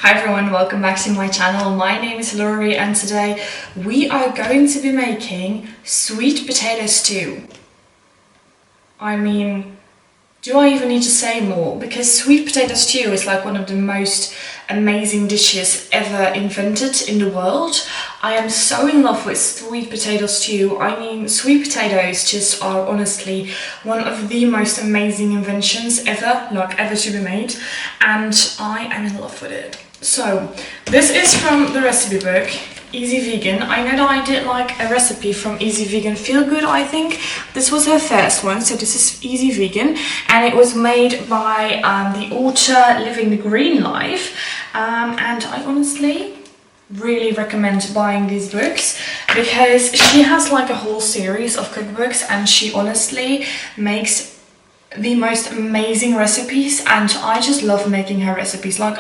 Hi everyone, welcome back to my channel. My name is Laurie and today we are going to be making sweet potato stew. I mean, do I even need to say more? Because sweet potato stew is like one of the most amazing dishes ever invented in the world. I am so in love with sweet potato stew. I mean, sweet potatoes just are honestly one of the most amazing inventions ever to be made, and I am in love with it. So this is from the recipe book Easy Vegan. I know that I did like a recipe from Easy Vegan Feel Good, I think. This was her first one, so this is Easy Vegan, and it was made by the author Living the Green Life, and I honestly really recommend buying these books because she has like a whole series of cookbooks and she honestly makes the most amazing recipes, and I just love making her recipes. Like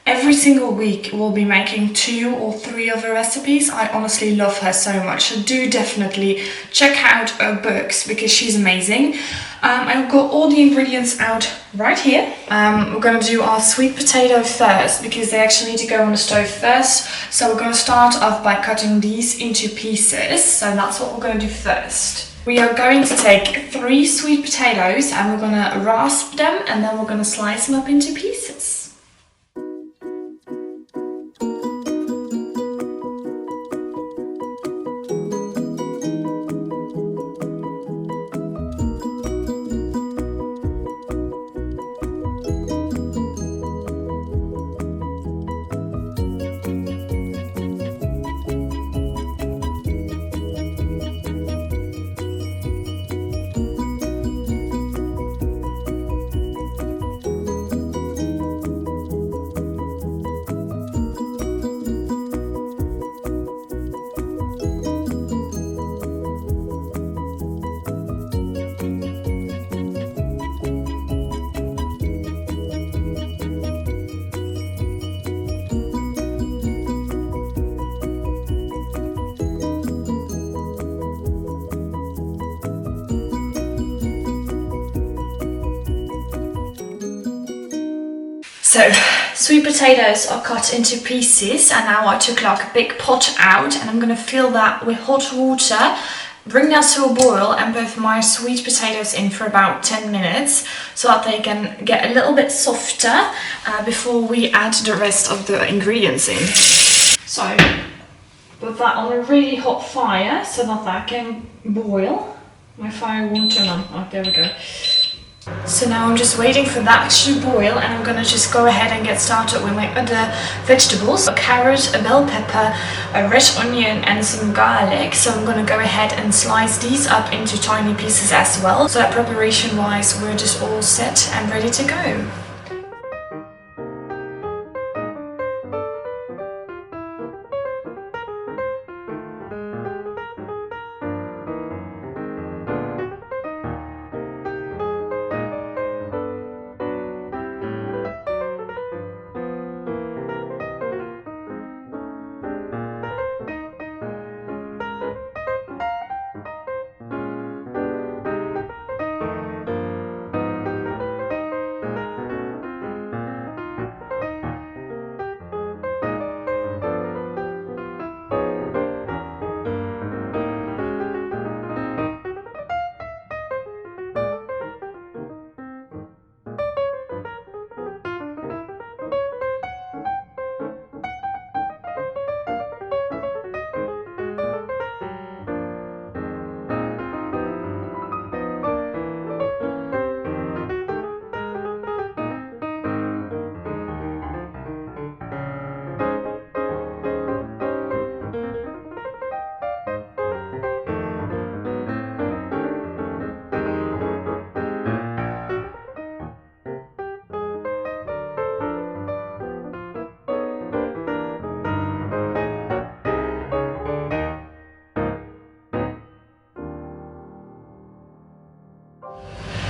every single week will be making 2 or 3 of her recipes. I honestly love her so much, so do definitely check out her books because she's amazing. I've got all the ingredients out right here. We're gonna do our sweet potato first because they actually need to go on the stove first. So we're gonna start off by cutting these into pieces. So that's what we're gonna do first. We are going to take 3 sweet potatoes and we're gonna rasp them and then we're gonna slice them up into pieces. So, sweet potatoes are cut into pieces, and now I took like a big pot out and I'm going to fill that with hot water, bring that to a boil and put my sweet potatoes in for about 10 minutes so that they can get a little bit softer before we add the rest of the ingredients in. So, put that on a really hot fire so that can boil. My fire won't turn on. Oh, there we go. So now I'm just waiting for that to boil and I'm gonna just go ahead and get started with my other vegetables. A carrot, a bell pepper, a red onion and some garlic. So I'm gonna go ahead and slice these up into tiny pieces as well. So that preparation wise we're just all set and ready to go.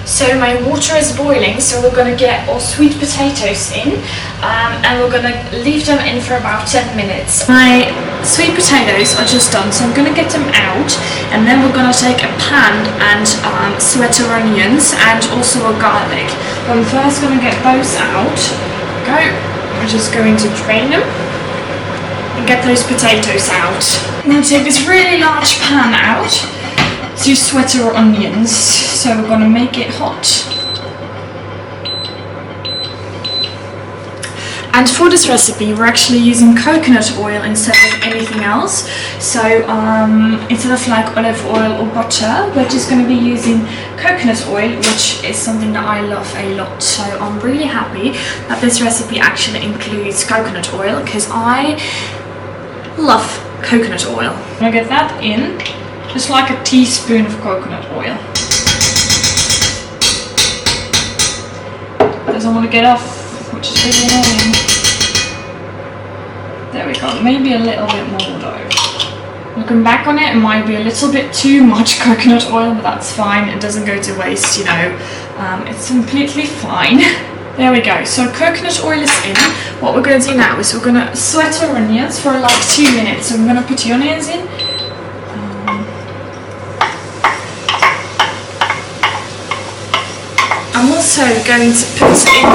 So my water is boiling, so we're going to get our sweet potatoes in and we're going to leave them in for about 10 minutes. My sweet potatoes are just done, so I'm going to get them out and then we're going to take a pan and sweat our onions and also a garlic. I'm first going to get those out. Go! we're just going to drain them and get those potatoes out. I'm going to take this really large pan out to sweat our onions, so we're going to make it hot. And for this recipe we're actually using coconut oil instead of anything else. So instead of like olive oil or butter, we're just going to be using coconut oil, which is something that I love a lot. So I'm really happy that this recipe actually includes coconut oil, because I love coconut oil. I'm going to get that in, just like a teaspoon of coconut oil. Doesn't want to get off, which is really annoying. There we go, maybe a little bit more though. Looking back on it, it might be a little bit too much coconut oil, but that's fine, it doesn't go to waste, you know. It's completely fine. There we go, so coconut oil is in. What we're going to do now is we're going to sweat our onions for like 2 minutes. So I'm going to put the onions in. I'm also going to put in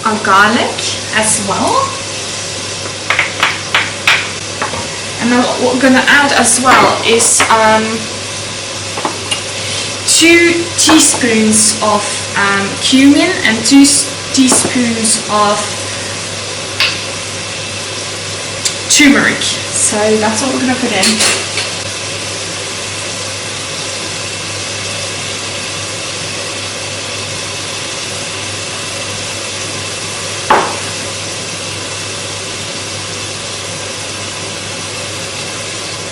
our garlic as well. And then what we're going to add as well is 2 teaspoons of cumin and 2 teaspoons of turmeric. So that's what we're going to put in.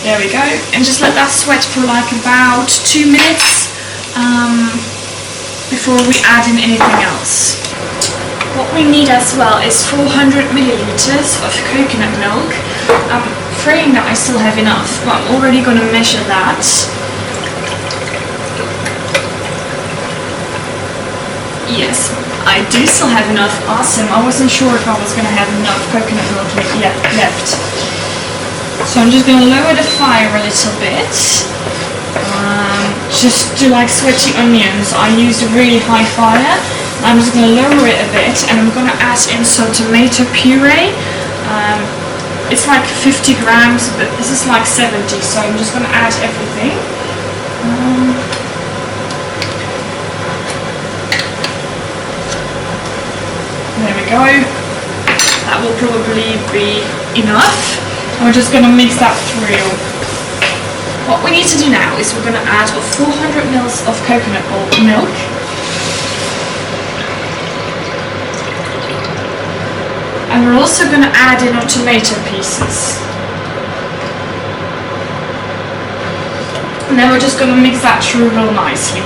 There we go, and just let that sweat for like about 2 minutes before we add in anything else. What we need as well is 400 milliliters of coconut milk. I'm praying that I still have enough, but I'm already going to measure that. Yes, I do still have enough. Awesome, I wasn't sure if I was going to have enough coconut milk left. So I'm just going to lower the fire a little bit, just to like sweat the onions. I used a really high fire. I'm just going to lower it a bit, and I'm going to add in some tomato puree. It's like 50 grams, but this is like 70, so I'm just going to add everything. There we go. That will probably be enough. And we're just going to mix that through. What we need to do now is we're going to add 400 ml of coconut milk. And we're also going to add in our tomato pieces. And then we're just going to mix that through real nicely.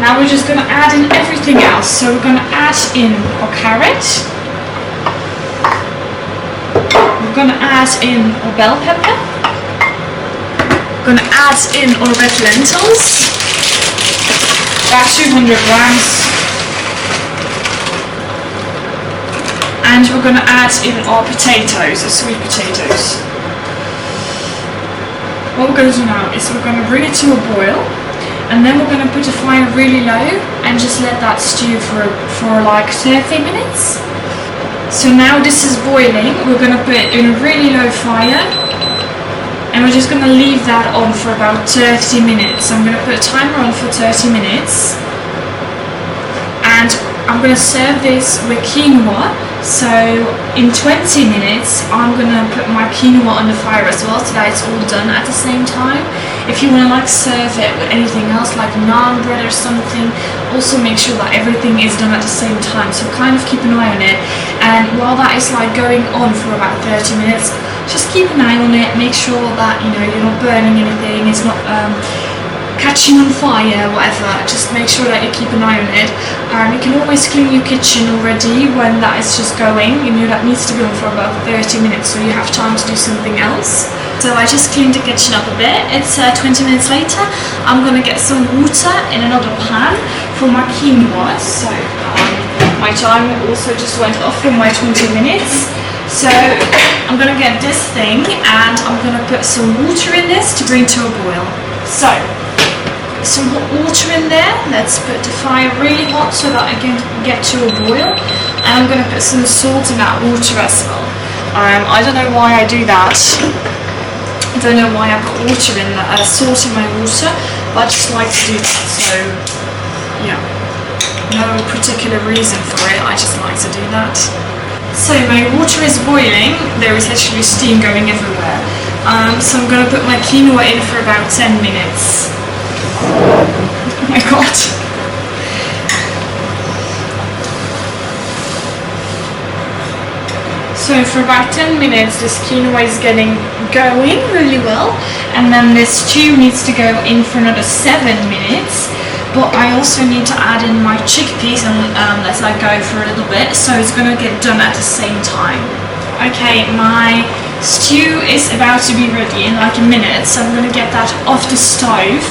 Now we're just going to add in everything else. So we're going to add in our carrot. We're going to add in our bell pepper. We're going to add in our red lentils, about 200 grams. And we're going to add in our potatoes, our sweet potatoes. What we're going to do now is we're going to bring it to a boil, and then we're going to put the fire really low and just let that stew for like 30 minutes. So now this is boiling, we're going to put it in a really low fire, and we're just going to leave that on for about 30 minutes. So I'm going to put a timer on for 30 minutes, and I'm going to serve this with quinoa. So in 20 minutes I'm going to put my quinoa on the fire as well, so that it's all done at the same time. If you want to like serve it with anything else like naan bread or something, also make sure that everything is done at the same time, so kind of keep an eye on it. And while that is like going on for about 30 minutes, just keep an eye on it, make sure that you're not burning anything, it's not catching on fire, whatever. Just make sure that you keep an eye on it. You can always clean your kitchen already when that is just going. That needs to be on for about 30 minutes, so you have time to do something else. So I just cleaned the kitchen up a bit. It's 20 minutes later. I'm going to get some water in another pan for my quinoa. So my timer also just went off for my 20 minutes. So I'm going to get this thing and I'm going to put some water in this to bring to a boil. So some hot water in there. Let's put the fire really hot so that it can get to a boil. And I'm going to put some salt in that water as well. I don't know why I do that. I don't know why I put water in salt in my water, but I just like to do that. So yeah, no particular reason for it. I just like to do that. So my water is boiling. There is actually steam going everywhere. So I'm going to put my quinoa in for about 10 minutes. Oh my god. So for about 10 minutes this quinoa is going really well, and then this stew needs to go in for another 7 minutes. But I also need to add in my chickpeas and let that go for a little bit, so it's going to get done at the same time. Okay, my stew is about to be ready in like a minute, so I'm going to get that off the stove.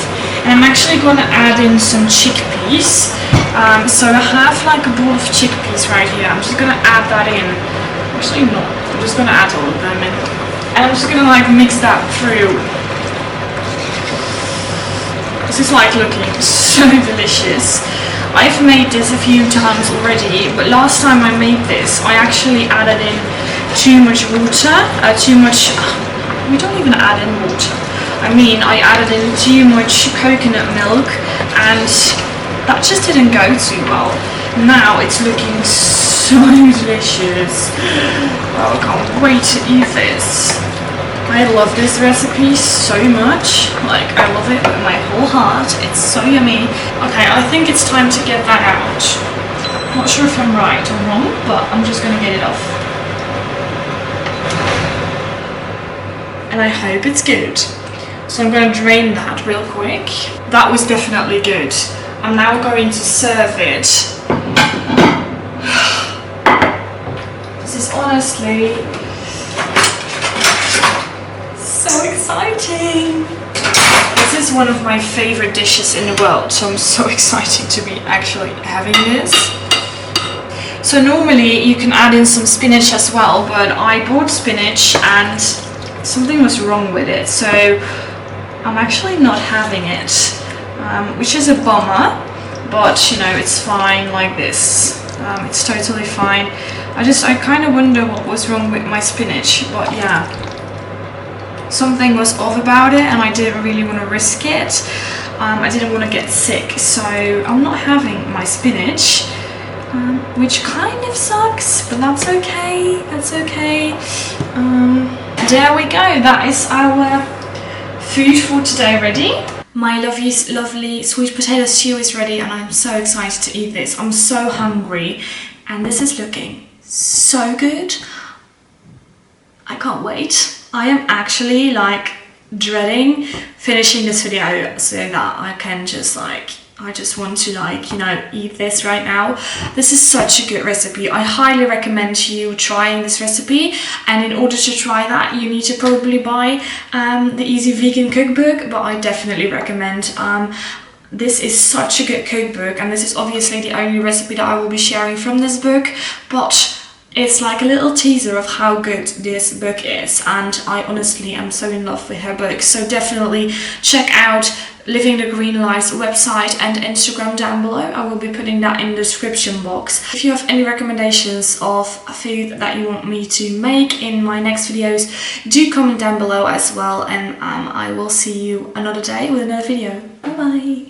And I'm actually going to add in some chickpeas. So I have like a bowl of chickpeas right here. I'm just going to add that in. Actually not, I'm just going to add all of them in. And I'm just going to like mix that through. This is like looking so delicious. I've made this a few times already, but last time I made this I actually added in too much water, we don't even add in water. I added in too much coconut milk and that just didn't go too well. Now it's looking so delicious. Oh, I can't wait to eat this. I love this recipe so much, like I love it with my whole heart, it's so yummy. Okay, I think it's time to get that out. Not sure if I'm right or wrong, but I'm just gonna get it off. And I hope it's good. So I'm gonna drain that real quick. That was definitely good. I'm now going to serve it. This is honestly so exciting! This is one of my favorite dishes in the world, so I'm so excited to be actually having this. So normally you can add in some spinach as well, but I bought spinach and something was wrong with it, so I'm actually not having it, which is a bummer, but you know, it's fine like this. It's totally fine. I kind of wonder what was wrong with my spinach, but yeah. Something was off about it and I didn't really want to risk it. I didn't want to get sick, so I'm not having my spinach, which kind of sucks, but that's okay, that's okay. There we go, that is our food for today ready. My lovely sweet potato stew is ready and I'm so excited to eat this. I'm so hungry and this is looking so good. I can't wait. I am actually like dreading finishing this video so that I can just like, I just want to like, you know, eat this right now. This is such a good recipe. I highly recommend you trying this recipe, and in order to try that you need to probably buy the Easy Vegan Cookbook, but I definitely recommend this is such a good cookbook, and this is obviously the only recipe that I will be sharing from this book, but it's like a little teaser of how good this book is, and I honestly am so in love with her book. So definitely check out Living the Green Life's website and Instagram down below. I will be putting that in the description box. If you have any recommendations of food that you want me to make in my next videos, do comment down below as well, and I will see you another day with another video. Bye bye!